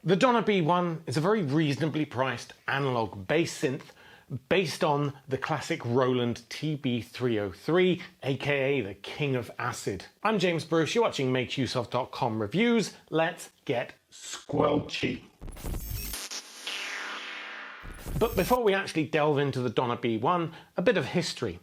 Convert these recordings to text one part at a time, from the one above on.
The Donner B1 is a very reasonably priced analog bass synth based on the classic Roland TB-303, aka the King of Acid. I'm James Bruce, you're watching MakeUseOf.com reviews. Let's get squelchy. But before we actually delve into the Donner B1, a bit of history.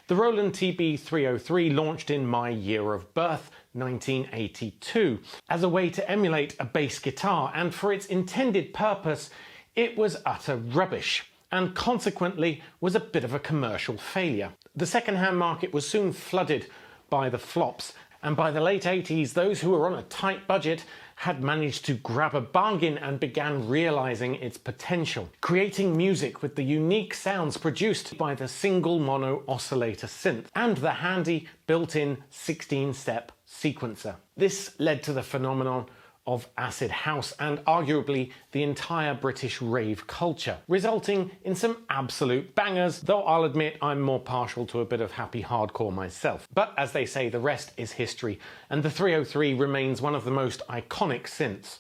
The Roland TB-303 launched in my year of birth, 1982, as a way to emulate a bass guitar, and for its intended purpose, it was utter rubbish, and consequently was a bit of a commercial failure. The second-hand market was soon flooded by the flops, and by the late 80s, those who were on a tight budget had managed to grab a bargain and began realizing its potential, creating music with the unique sounds produced by the single mono oscillator synth and the handy built-in 16-step sequencer. This led to the phenomenon of acid house and arguably the entire British rave culture, resulting in some absolute bangers, though I'll admit I'm more partial to a bit of happy hardcore myself. But as they say, the rest is history, and the 303 remains one of the most iconic synths.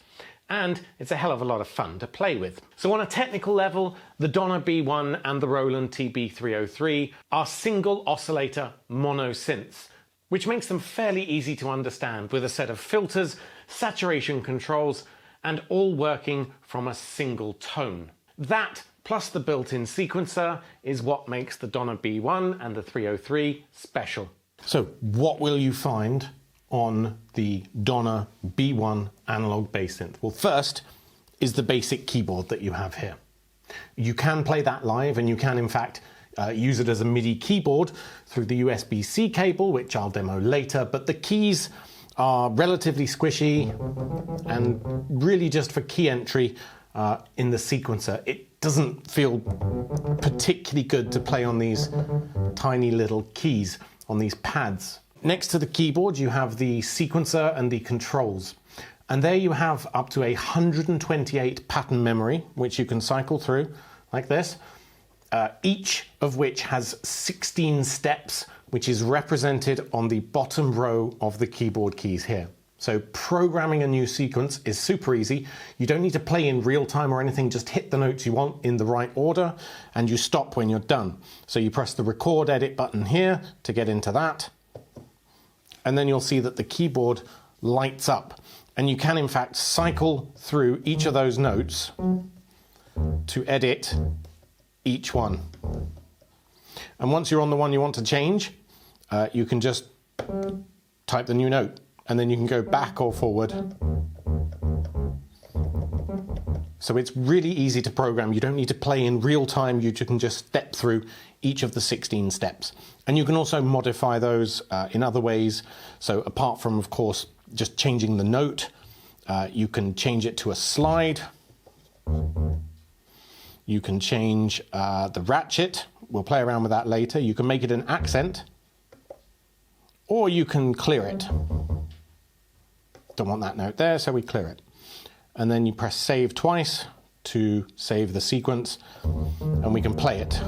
And it's a hell of a lot of fun to play with. So on a technical level, the Donner B1 and the Roland TB-303 are single oscillator mono synths, which makes them fairly easy to understand with a set of filters, saturation controls, and all working from a single tone. That, plus the built-in sequencer, is what makes the Donner B1 and the 303 special. So what will you find on the Donner B1 analog bass synth? Well, first is the basic keyboard that you have here. You can play that live, and you can in fact use it as a Midi keyboard through the USB-C cable, which I'll demo later, but the keys are relatively squishy and really just for key entry in the sequencer. It doesn't feel particularly good to play on these tiny little keys on these pads. Next to the keyboard you have the sequencer and the controls, and there you have up to 128 pattern memory, which you can cycle through like this. Each of which has 16 steps, which is represented on the bottom row of the keyboard keys here. So programming a new sequence is super easy. You don't need to play in real time or anything, just hit the notes you want in the right order and you stop when you're done. So you press the record edit button here to get into that, and then you'll see that the keyboard lights up, and you can in fact cycle through each of those notes to edit each one. And once you're on the one you want to change, you can just type the new note, and then you can go back or forward. So it's really easy to program. You don't need to play in real time. You can just step through each of the 16 steps. And you can also modify those in other ways. So apart from, of course, just changing the note, you can change it to a slide. You can change the ratchet. We'll play around with that later. You can make it an accent, or you can clear it. Don't want that note there, so we clear it. And then you press save twice to save the sequence, and we can play it.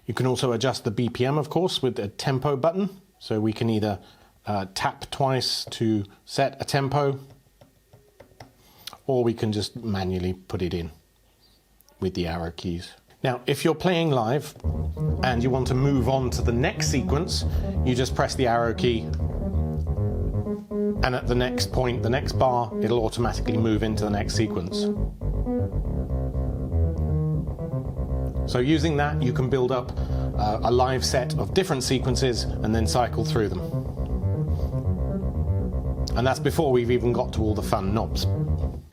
You can also adjust the BPM, of course, with a tempo button. So we can either tap twice to set a tempo, or we can just manually put it in with the arrow keys. Now, if you're playing live and you want to move on to the next sequence, you just press the arrow key, and at the next point, the next bar, it'll automatically move into the next sequence. So using that, you can build up a live set of different sequences and then cycle through them. And that's before we've even got to all the fun knobs.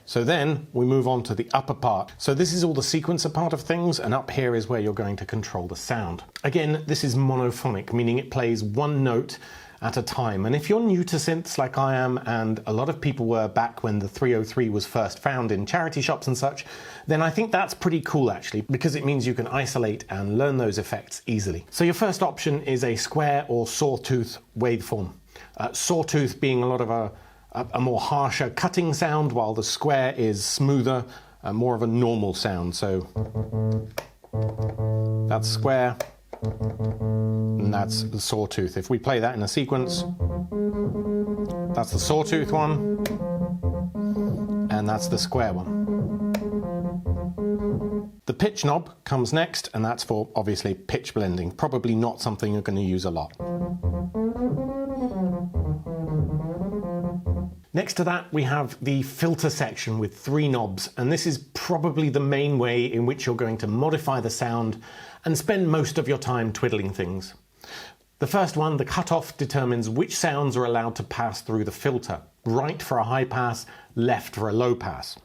So then we move on to the upper part. So this is all the sequencer part of things, and up here is where you're going to control the sound. Again, this is monophonic, meaning it plays one note at a time. And if you're new to synths like I am, and a lot of people were back when the 303 was first found in charity shops and such, then I think that's pretty cool actually, because it means you can isolate and learn those effects easily. So your first option is a square or sawtooth waveform. Sawtooth being a lot of a more harsher cutting sound, while the square is smoother, more of a normal sound. So that's square, And that's the sawtooth. If we play that in a sequence, that's the sawtooth one, and that's the square one. The pitch knob comes next, and that's for obviously pitch blending. Probably not something you're going to use a lot. Next to that, we have the filter section with 3 knobs, and this is probably the main way in which you're going to modify the sound and spend most of your time twiddling things. The first one, the cutoff, determines which sounds are allowed to pass through the filter. Right for a high pass, left for a low pass.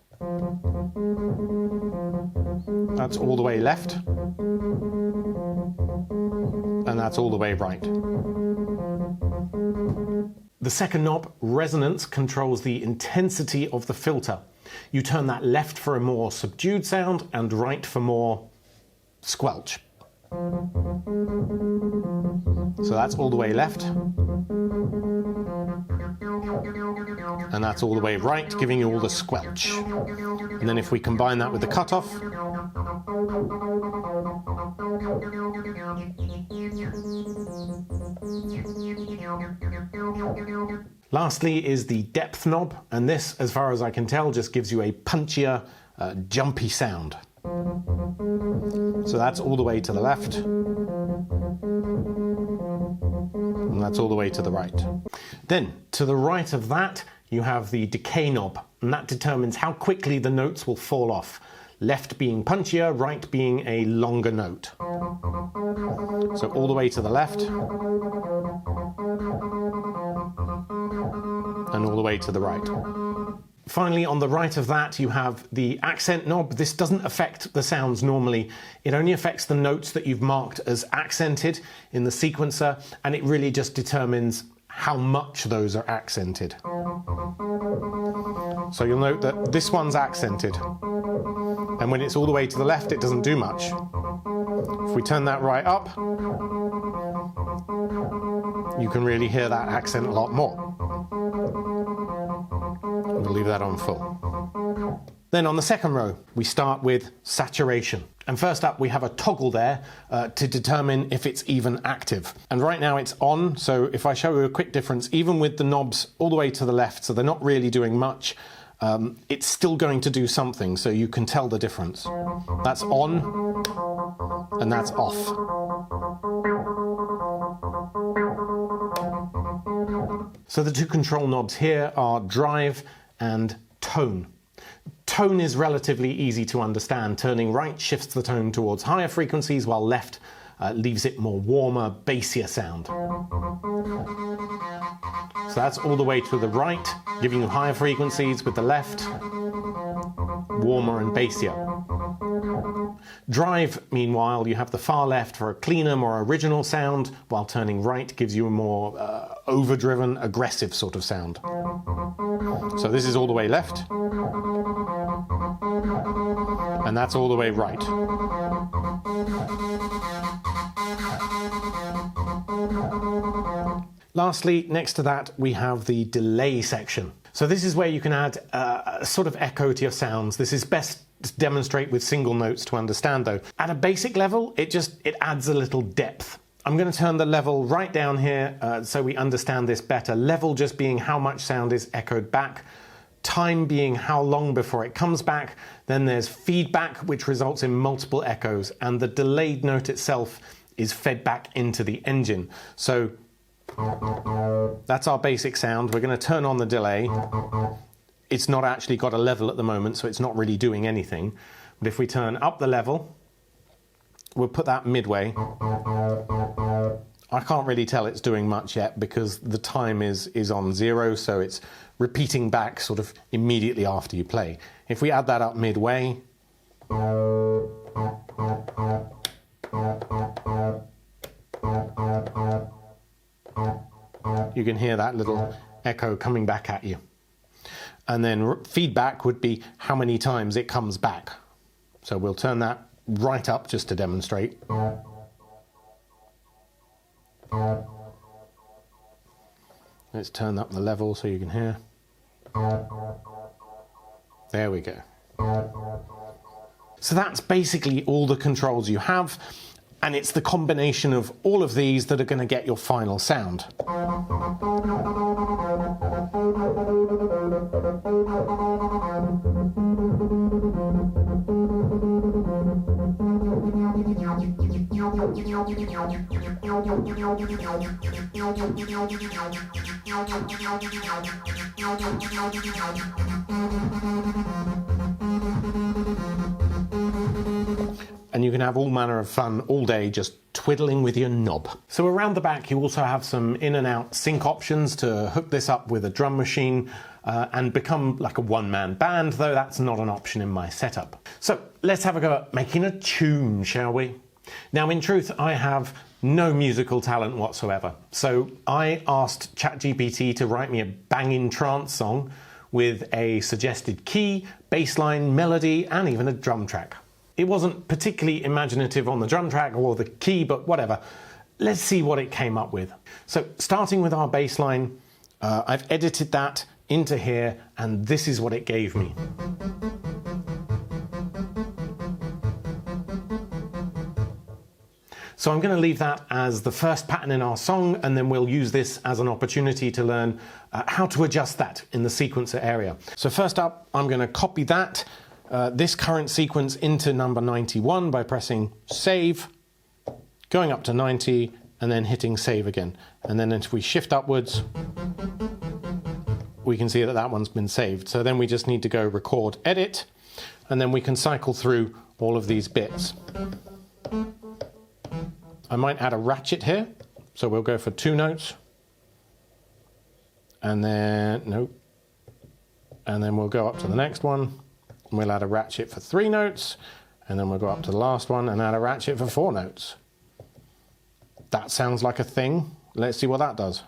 That's all the way left, and that's all the way right. The second knob, resonance, controls the intensity of the filter. You turn that left for a more subdued sound and right for more squelch. So that's all the way left, and that's all the way right, giving you all the squelch. And then if we combine that with the cutoff, lastly is the depth knob, and this, as far as I can tell, just gives you a punchier, jumpy sound. So that's all the way to the left, and that's all the way to the right. Then, to the right of that, you have the decay knob, and that determines how quickly the notes will fall off. Left being punchier, right being a longer note. So all the way to the left, and all the way to the right. Finally, on the right of that, you have the accent knob. This doesn't affect the sounds normally. It only affects the notes that you've marked as accented in the sequencer, and it really just determines how much those are accented. So you'll note that this one's accented, and when it's all the way to the left, it doesn't do much. If we turn that right up, you can really hear that accent a lot more. We'll leave that on full. Then on the second row, we start with saturation. And first up, we have a toggle there to determine if it's even active. And right now it's on, so if I show you a quick difference, even with the knobs all the way to the left, so they're not really doing much, it's still going to do something, so you can tell the difference. That's on, and that's off. So the two control knobs here are drive and tone. Tone is relatively easy to understand. Turning right shifts the tone towards higher frequencies, while left leaves it more warmer, bassier sound. So that's all the way to the right, giving you higher frequencies, with the left warmer and bassier. Drive, meanwhile, you have the far left for a cleaner, more original sound, while turning right gives you a more overdriven, aggressive sort of sound. So this is all the way left, and that's all the way right. Lastly, next to that, we have the delay section. So this is where you can add a sort of echo to your sounds. This is best to demonstrate with single notes to understand though. At a basic level, it adds a little depth. I'm going to turn the level right down here so we understand this better. Level just being how much sound is echoed back. Time being how long before it comes back. Then there's feedback, which results in multiple echoes. And the delayed note itself is fed back into the engine. So that's our basic sound. We're going to turn on the delay. It's not actually got a level at the moment, so it's not really doing anything. But if we turn up the level, we'll put that midway. I can't really tell it's doing much yet because the time is on 0, so it's repeating back sort of immediately after you play. If we add that up midway, you can hear that little echo coming back at you. And then feedback would be how many times it comes back. So we'll turn that right up just to demonstrate. Let's turn up the level so you can hear. There we go. So that's basically all the controls you have. And it's the combination of all of these that are going to get your final sound. And you can have all manner of fun all day just twiddling with your knob. So around the back you also have some in and out sync options to hook this up with a drum machine and become like a one-man band, though that's not an option in my setup. So let's have a go at making a tune, shall we? Now in truth I have no musical talent whatsoever, so I asked ChatGPT to write me a banging trance song with a suggested key, bass line, melody and even a drum track. It wasn't particularly imaginative on the drum track or the key, but whatever. Let's see what it came up with. So starting with our bass line, I've edited that into here and this is what it gave me. So I'm going to leave that as the first pattern in our song, and then we'll use this as an opportunity to learn how to adjust that in the sequencer area. So first up, I'm going to copy that this current sequence into number 91 by pressing save, going up to 90 and then hitting save again. And then if we shift upwards, we can see that that one's been saved. So then we just need to go record, edit, and then we can cycle through all of these bits. I might add a ratchet here. So we'll go for 2 notes. And then, nope. And then we'll go up to the next one. And we'll add a ratchet for 3 notes, and then we'll go up to the last one and add a ratchet for 4 notes. That sounds like a thing. Let's see what that does.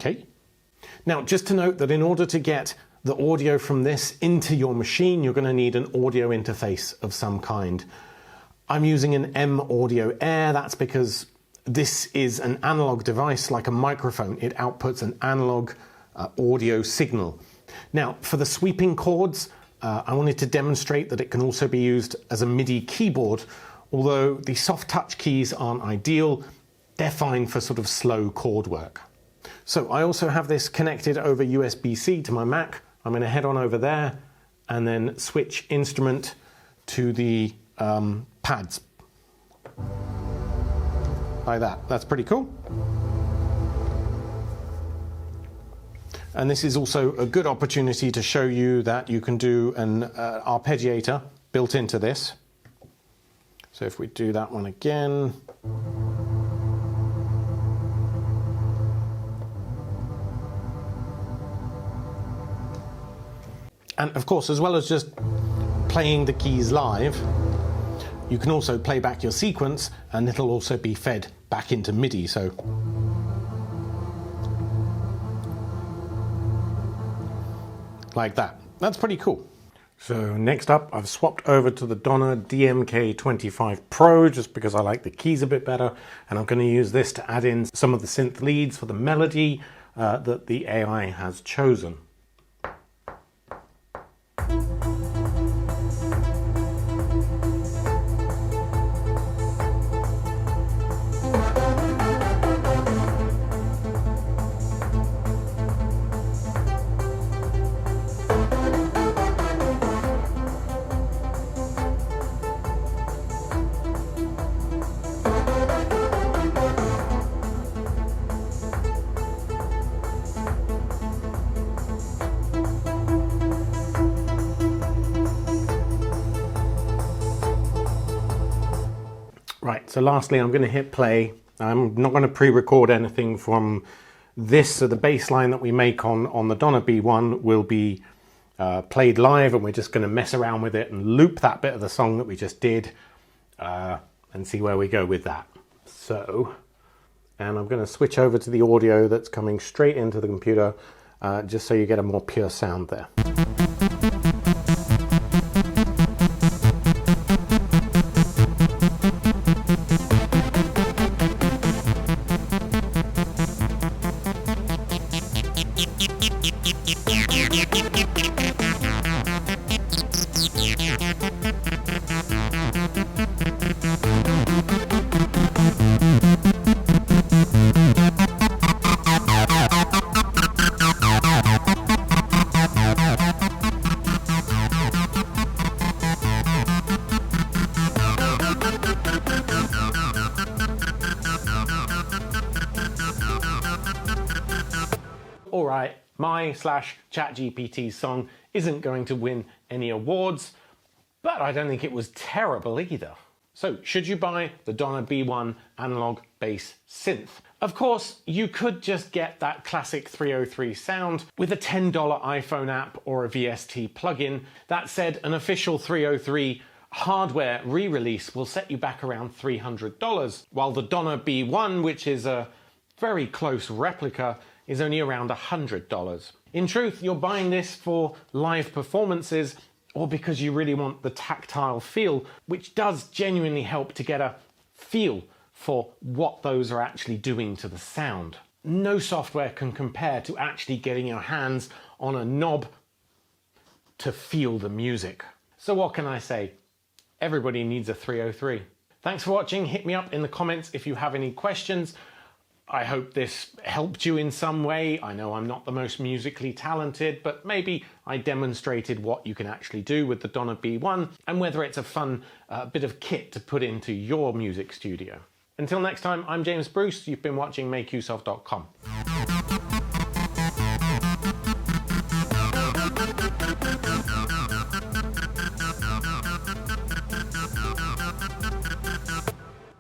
Okay. Now, just to note that in order to get the audio from this into your machine, you're going to need an audio interface of some kind. I'm using an M Audio Air. That's because this is an analog device like a microphone. It outputs an analog audio signal. Now, for the sweeping chords, I wanted to demonstrate that it can also be used as a MIDI keyboard, although the soft touch keys aren't ideal. They're fine for sort of slow chord work. So I also have this connected over USB-C to my Mac. I'm going to head on over there and then switch instrument to the pads. Like that. That's pretty cool. And this is also a good opportunity to show you that you can do an arpeggiator built into this. So if we do that one again. And of course, as well as just playing the keys live, you can also play back your sequence and it'll also be fed back into MIDI. So like that. That's pretty cool. So next up, I've swapped over to the Donner DMK25 Pro just because I like the keys a bit better, and I'm going to use this to add in some of the synth leads for the melody that the AI has chosen. Right, so lastly I'm going to hit play. I'm not going to pre-record anything from this, so the bass line that we make on the Donner B1 will be played live, and we're just going to mess around with it and loop that bit of the song that we just did and see where we go with that. So, and I'm going to switch over to the audio that's coming straight into the computer just so you get a more pure sound there. All right, my/ChatGPT song isn't going to win any awards, but I don't think it was terrible either. So should you buy the Donna B1 analog bass synth? Of course, you could just get that classic 303 sound with a $10 iPhone app or a VST plugin. That said, an official 303 hardware re-release will set you back around $300, while the Donna B1, which is a very close replica, is only around $100. In truth, you're buying this for live performances or because you really want the tactile feel, which does genuinely help to get a feel for what those are actually doing to the sound. No software can compare to actually getting your hands on a knob to feel the music. So what can I say? Everybody needs a 303. Thanks for watching. Hit me up in the comments if you have any questions. I hope this helped you in some way. I know I'm not the most musically talented, but maybe I demonstrated what you can actually do with the Donna B1 and whether it's a fun bit of kit to put into your music studio. Until next time, I'm James Bruce. You've been watching MakeUseOf.com.